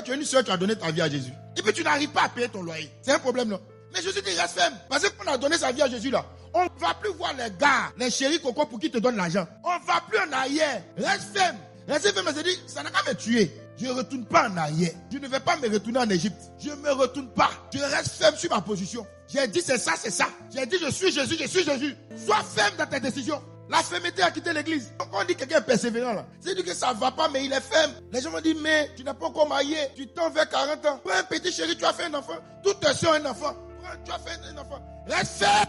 Toi, tu es une soeur qui a donné ta vie à Jésus. Et puis tu n'arrives pas à payer ton loyer. C'est un problème, non? Mais Jésus dit, reste ferme. Parce qu'on a donné sa vie à Jésus là. On ne va plus voir les gars, les chéris coco pour qui te donnent l'argent. On ne va plus en arrière. Reste ferme. Reste ferme, je dis, ça n'a qu'à me tuer. Je ne retourne pas en arrière. Je ne vais pas me retourner en Égypte. Je ne me retourne pas. Je reste ferme sur ma position. J'ai dit c'est ça, c'est ça. J'ai dit je suis Jésus, je suis Jésus. Sois ferme dans tes décisions. La fermeté a quitté l'église. Quand on dit que quelqu'un est persévérant là, c'est dire que ça ne va pas, mais il est ferme. Les gens m'ont dit, mais tu n'as pas encore marié. Tu tends vers 40 ans. Prends un petit chéri, tu as fait un enfant. Toutes tes soeurs ont un enfant. Tu as fait un enfant. Reste ferme.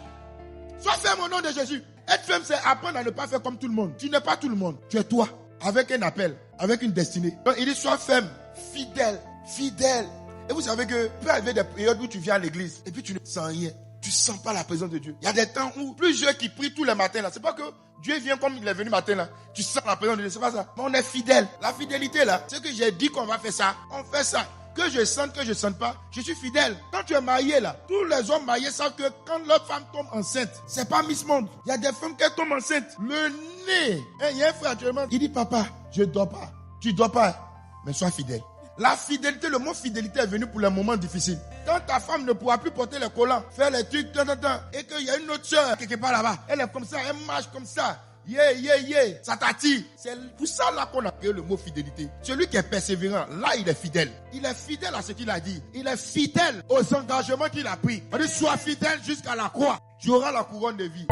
Sois ferme au nom de Jésus. Être ferme, c'est apprendre à ne pas faire comme tout le monde. Tu n'es pas tout le monde. Tu es toi. Avec un appel. Avec une destinée. Donc il dit, sois ferme. Fidèle. Fidèle. Et vous savez que peut arriver des périodes où tu viens à l'église et puis tu ne sens rien. Tu ne sens pas la présence de Dieu. Il y a des temps où plusieurs qui prient tous les matins là. C'est pas que Dieu vient comme il est venu matin là. Tu sens la présence de Dieu. C'est pas ça. Mais on est fidèle. La fidélité là, c'est que j'ai dit qu'on va faire ça. On fait ça. Que je sente, que je sente pas, je suis fidèle. Quand tu es marié là, tous les hommes mariés savent que quand leur femme tombe enceinte, c'est pas Miss Monde. Il y a des femmes qui tombent enceintes. Le nez. Il y a un frère actuellement, il dit papa, je dors pas. Tu dors pas, mais sois fidèle. La fidélité, le mot fidélité est venu pour les moments difficiles. Quand ta femme ne pourra plus porter les collants, faire les trucs, et qu'il y a une autre soeur quelque part là-bas, elle est comme ça, elle marche comme ça. Ça t'attire. C'est pour ça là qu'on a créé le mot fidélité. Celui qui est persévérant, là il est fidèle. Il est fidèle à ce qu'il a dit. Il est fidèle aux engagements qu'il a pris. On dit sois fidèle jusqu'à la croix. Tu auras la couronne de vie.